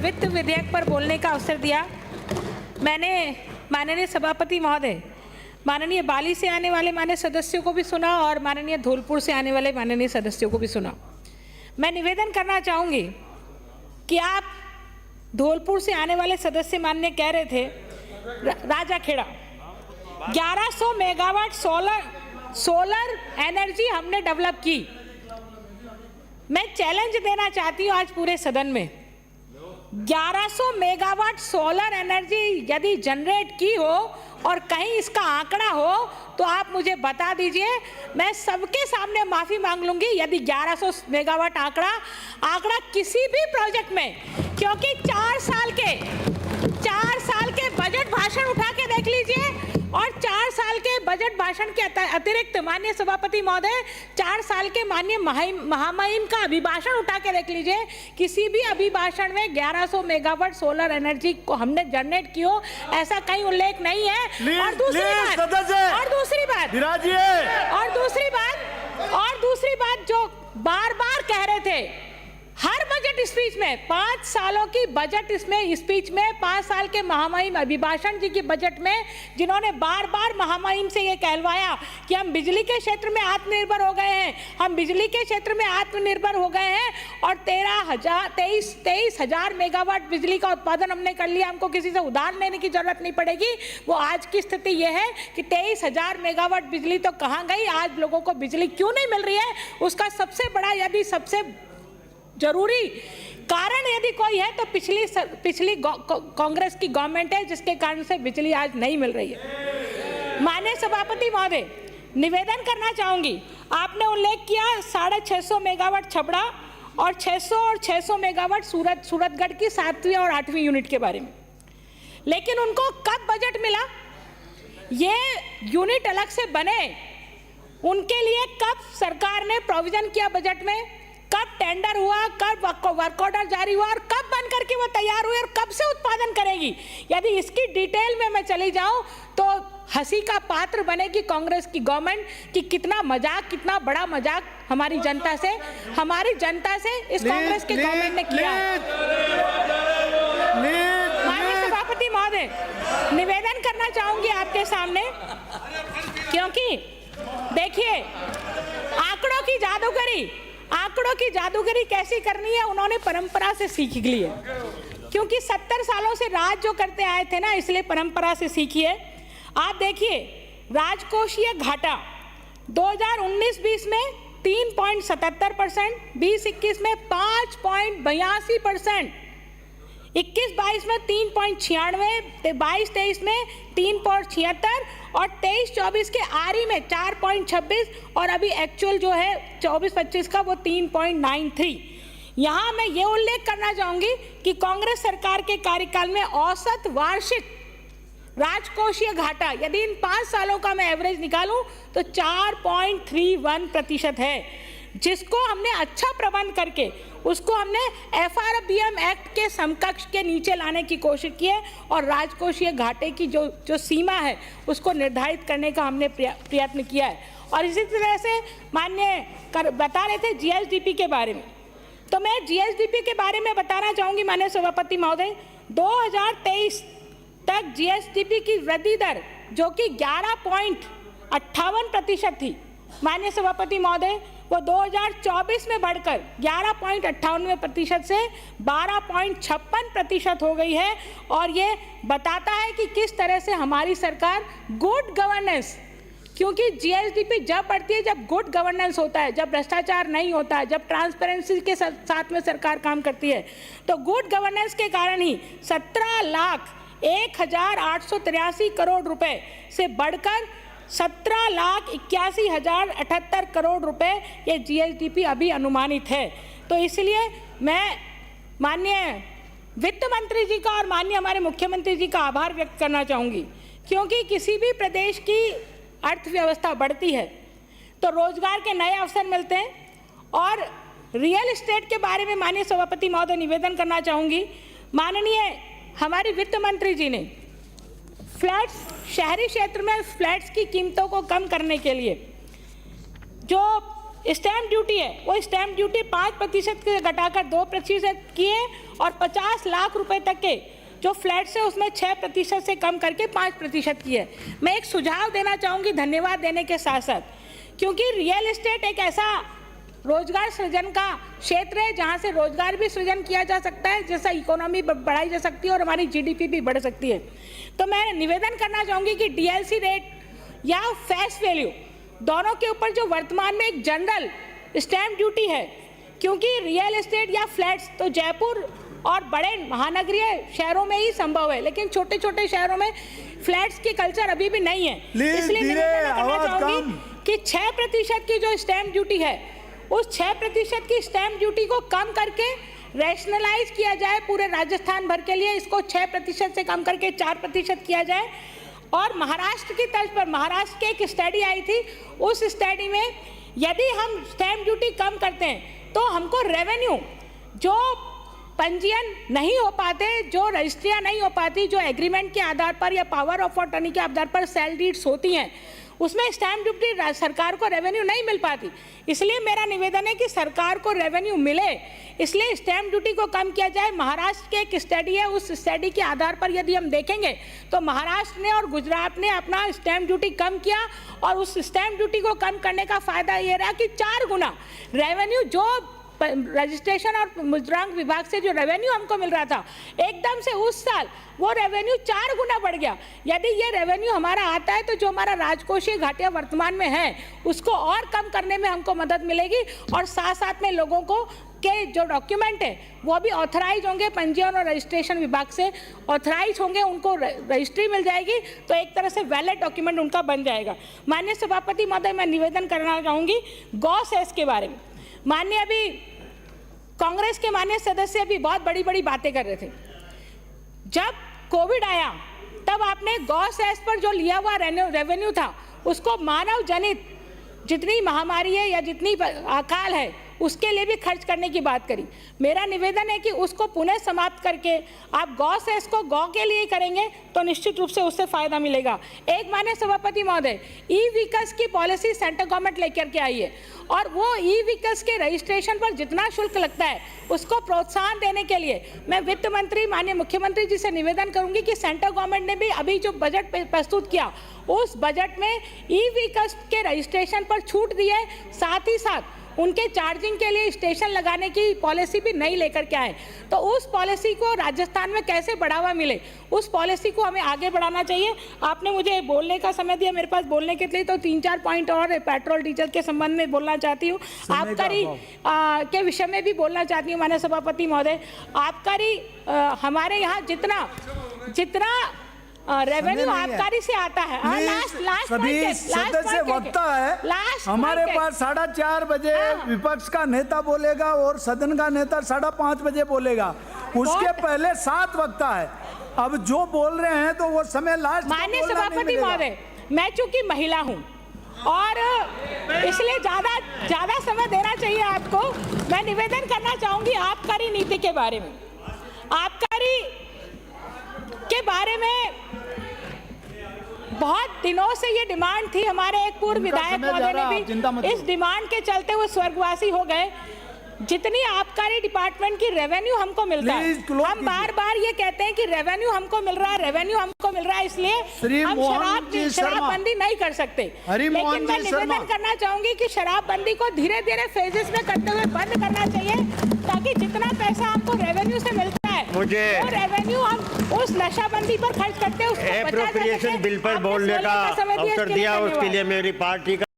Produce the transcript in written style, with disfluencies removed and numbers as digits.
वित्त विधेयक पर बोलने का अवसर दिया। मैंने माननीय सभापति महोदय, माननीय बाली से आने वाले माननीय सदस्यों को भी सुना और माननीय धौलपुर से आने वाले माननीय सदस्यों को भी सुना। मैं निवेदन करना चाहूँगी कि आप धौलपुर से आने वाले सदस्य माननीय कह रहे थे राजाखेड़ा 1100 मेगावाट सोलर एनर्जी हमने डेवलप की। मैं चैलेंज देना चाहती हूँ आज पूरे सदन में, 1100 मेगावाट सोलर एनर्जी यदि जनरेट की हो और कहीं इसका आंकड़ा हो तो आप मुझे बता दीजिए, मैं सबके सामने माफी मांग लूंगी यदि 1100 मेगावाट आंकड़ा किसी भी प्रोजेक्ट में, क्योंकि 4 साल के बजट भाषण उठा के देख लीजिए और 4 साल के बजट भाषण के अतिरिक्त माननीय सभापति महोदय 4 साल के माननीय महामहिम का अभिभाषण उठा के देख लीजिए, किसी भी अभिभाषण में 1100 मेगावाट सोलर एनर्जी को हमने जनरेट की हो ऐसा कहीं उल्लेख नहीं है। और दूसरी बात जो बार बार कह रहे थे हर बजट स्पीच में, 5 सालों की बजट स्पीच में 5 साल के महामहिम अभिभाषण जी की बजट में जिन्होंने बार बार महामहिम से ये कहलवाया कि हम बिजली के क्षेत्र में आत्मनिर्भर हो गए हैं, हम बिजली के क्षेत्र में आत्मनिर्भर हो गए हैं और 23,000 मेगावाट बिजली का उत्पादन हमने कर लिया, हमको किसी से उधार लेने की जरूरत नहीं पड़ेगी। वो आज की स्थिति ये है कि 23,000 मेगावाट बिजली तो कहाँ गई, आज लोगों को बिजली क्यों नहीं मिल रही है, उसका सबसे बड़ा यदि सबसे जरूरी कारण यदि कोई है तो पिछली कांग्रेस की गवर्नमेंट है, जिसके कारण से बिजली आज नहीं मिल रही है। माननीय सभापति महोदय, निवेदन करना चाहूंगी, आपने उल्लेख किया 650 मेगावाट छबड़ा और 600 मेगावाट सूरतगढ़ की 7वीं और 8वीं यूनिट के बारे में, लेकिन उनको कब बजट मिला, ये यूनिट अलग से बने उनके लिए कब सरकार ने प्रोविजन किया बजट में, कब टेंडर हुआ, कब वर्क ऑर्डर जारी हुआ और कब बन करके वो तैयार हुई और कब से उत्पादन करेगी। यदि इसकी डिटेल में मैं चली जाऊं तो हंसी का पात्र बनेगी कांग्रेस की गवर्नमेंट कि कितना बड़ा मजाक हमारी जनता से इस कांग्रेस के गवर्नमेंट ने किया। माननीय सभापति महोदय, निवेदन करना चाहूंगी आपके सामने, क्योंकि देखिए आंकड़ों की जादूगरी कैसी करनी है उन्होंने परंपरा से सीख ली है, क्योंकि 70 सालों से राज जो करते आए थे ना, इसलिए परंपरा से सीखी है। आप देखिए राजकोषीय घाटा 2019-20 में 3.77%, 20-21 में 5.82%, 21-22 में 3.96, 22-23 में 3.76 और 23-24 के आरी में 4.26 और अभी एक्चुअल जो है 24-25 का वो 3.93। यहाँ मैं ये उल्लेख करना चाहूँगी कि कांग्रेस सरकार के कार्यकाल में औसत वार्षिक राजकोषीय घाटा यदि इन 5 सालों का मैं एवरेज निकालूं तो 4.31% है, जिसको हमने अच्छा प्रबंध करके उसको हमने FRBM एक्ट के समकक्ष के नीचे लाने की कोशिश की है और राजकोषीय घाटे की जो सीमा है उसको निर्धारित करने का हमने प्रयत्न किया है। और इसी तरह से बता रहे थे GSDP के बारे में, तो मैं GSDP के बारे में बताना चाहूँगी माननीय सभापति महोदय, 2023 तक GSDP की वृद्धि दर जो कि 11.58% थी माननीय सभापति महोदय, वो 2024 में बढ़कर 11.98% से 12.56% हो गई है। और ये बताता है कि किस तरह से हमारी सरकार गुड गवर्नेंस, क्योंकि GSDP जब बढ़ती है जब गुड गवर्नेंस होता है, जब भ्रष्टाचार नहीं होता है, जब ट्रांसपेरेंसी के साथ में सरकार काम करती है, तो गुड गवर्नेंस के कारण ही 17,01,883 करोड़ रुपए से बढ़कर 17,81,078 करोड़ रुपए ये GSDP अभी अनुमानित है। तो इसलिए मैं माननीय वित्त मंत्री जी का और माननीय हमारे मुख्यमंत्री जी का आभार व्यक्त करना चाहूँगी, क्योंकि किसी भी प्रदेश की अर्थव्यवस्था बढ़ती है तो रोजगार के नए अवसर मिलते हैं। और रियल एस्टेट के बारे में माननीय सभापति महोदय निवेदन करना चाहूँगी, माननीय हमारी वित्त मंत्री जी ने फ्लैट्स, शहरी क्षेत्र में फ्लैट्स की कीमतों को कम करने के लिए जो स्टैम्प ड्यूटी है, वो स्टैम्प ड्यूटी 5% से घटाकर 2% किए और 50 लाख रुपए तक के जो फ्लैट्स है उसमें 6% से कम करके 5% किए। मैं एक सुझाव देना चाहूँगी धन्यवाद देने के साथ साथ, क्योंकि रियल एस्टेट एक ऐसा रोजगार सृजन का क्षेत्र है जहाँ से रोजगार भी सृजन किया जा सकता है, जैसा इकोनॉमी बढ़ाई जा सकती है और हमारी जीडीपी भी बढ़ सकती है। तो मैं निवेदन करना चाहूँगी कि डीएलसी रेट या फेस वैल्यू दोनों के ऊपर जो वर्तमान में एक जनरल स्टैम्प ड्यूटी है, क्योंकि रियल एस्टेट या फ्लैट्स तो जयपुर और बड़े महानगरीय शहरों में ही संभव है, लेकिन छोटे छोटे शहरों में फ्लैट्स की कल्चर अभी भी नहीं है। इसलिए मैं कहना चाहूंगी कि 6% की जो स्टैम्प ड्यूटी है उस 6% की स्टैम्प ड्यूटी को कम करके रैशनलाइज किया जाए पूरे राजस्थान भर के लिए, इसको 6% से कम करके 4% किया जाए। और महाराष्ट्र की तर्ज पर महाराष्ट्र की एक स्टडी आई थी, उस स्टडी में यदि हम स्टैम्प ड्यूटी कम करते हैं तो हमको रेवेन्यू जो पंजीयन नहीं हो पाते, जो रजिस्ट्रियाँ नहीं हो पाती, जो एग्रीमेंट के आधार पर या पावर ऑफ अटॉर्नी के आधार पर सेल डीड्स होती हैं, उसमें स्टैम्प ड्यूटी सरकार को रेवेन्यू नहीं मिल पाती। इसलिए मेरा निवेदन है कि सरकार को रेवेन्यू मिले, इसलिए स्टैम्प ड्यूटी को कम किया जाए। महाराष्ट्र की एक स्टडी है, उस स्टडी के आधार पर यदि हम देखेंगे तो महाराष्ट्र ने और गुजरात ने अपना स्टैम्प ड्यूटी कम किया और उस स्टैम्प ड्यूटी को कम करने का फायदा ये रहा कि 4 गुना रेवेन्यू जो रजिस्ट्रेशन और मुद्रांक विभाग से जो रेवेन्यू हमको मिल रहा था, एकदम से उस साल वो रेवेन्यू 4 गुना बढ़ गया। यदि ये रेवेन्यू हमारा आता है तो जो हमारा राजकोषीय घाटिया वर्तमान में है उसको और कम करने में हमको मदद मिलेगी और साथ साथ में लोगों को के जो डॉक्यूमेंट है वो भी ऑथराइज होंगे, पंजीयन और रजिस्ट्रेशन विभाग से ऑथराइज होंगे, उनको रजिस्ट्री मिल जाएगी, तो एक तरह से वैलिड डॉक्यूमेंट उनका बन जाएगा। माननीय सभापति महोदय, मैं निवेदन करना चाहूँगी गौ सेस के बारे में। माननीय अभी कांग्रेस के माननीय सदस्य अभी बहुत बड़ी बड़ी बातें कर रहे थे। जब कोविड आया तब आपने गौ सेस पर जो लिया हुआ रेवेन्यू था उसको मानव जनित जितनी महामारी है या जितनी अकाल है उसके लिए भी खर्च करने की बात करी। मेरा निवेदन है कि उसको पुनः समाप्त करके आप गौ सेस को गौ के लिए करेंगे तो निश्चित रूप से उससे फायदा मिलेगा। एक माननीय सभापति महोदय, ई व्हीकल्स की पॉलिसी सेंट्रल गवर्नमेंट लेकर के आई है और वो ई व्हीकल्स के रजिस्ट्रेशन पर जितना शुल्क लगता है उसको प्रोत्साहन देने के लिए मैं वित्त मंत्री माननीय मुख्यमंत्री जी से निवेदन करूंगी कि सेंट्रल गवर्नमेंट ने भी अभी जो बजट प्रस्तुत किया उस बजट में ई व्हीकल्स के रजिस्ट्रेशन पर छूट दी है, साथ ही साथ उनके चार्जिंग के लिए स्टेशन लगाने की पॉलिसी भी नहीं लेकर के आए। तो उस पॉलिसी को राजस्थान में कैसे बढ़ावा मिले, उस पॉलिसी को हमें आगे बढ़ाना चाहिए। आपने मुझे बोलने का समय दिया, मेरे पास बोलने के लिए तो 3-4 पॉइंट और है। पेट्रोल डीजल के संबंध में बोलना चाहती हूँ, आबकारी के विषय में भी बोलना चाहती हूँ। माननीय सभापति महोदय, आबकारी हमारे यहाँ जितना रेवेन्यू आबकारी से आता है, लास्ट सभी सदस्य वक्ता है। हमारे पास 4:30 बजे विपक्ष का नेता बोलेगा और सदन का नेता 5:30 बजे बोलेगा, उसके पहले 7 वक्ता है। अब जो बोल रहे हैं तो वो समय लास्ट। माननीय सभापति महोदय, मैं चूंकि महिला हूँ और इसलिए ज्यादा समय देना चाहिए आपको। मैं निवेदन करना चाहूंगी आबकारी नीति के बारे में। आबकारी के बारे में बहुत दिनों से ये डिमांड थी, हमारे एक पूर्व विधायक महोदय ने भी इस डिमांड के चलते वो स्वर्गवासी हो गए। जितनी आबकारी डिपार्टमेंट की रेवेन्यू हमको मिलता है, हम बार बार ये कहते हैं कि रेवेन्यू हमको मिल रहा है, रेवेन्यू हमको मिल रहा है, इसलिए हम शराबबंदी नहीं कर सकते। लेकिन मैं निवेदन करना चाहूंगी कि शराबबंदी को धीरे धीरे फेजेस में करते हुए बंद करना चाहिए, ताकि जितना पैसा हमको रेवेन्यू से मिलता है वो रेवेन्यू हम उस नशाबंदी पर खर्च करते हैं। एप्रोप्रिएशन बिल पर बोलने का अवसर दिया, उसके लिए मेरी पार्टी का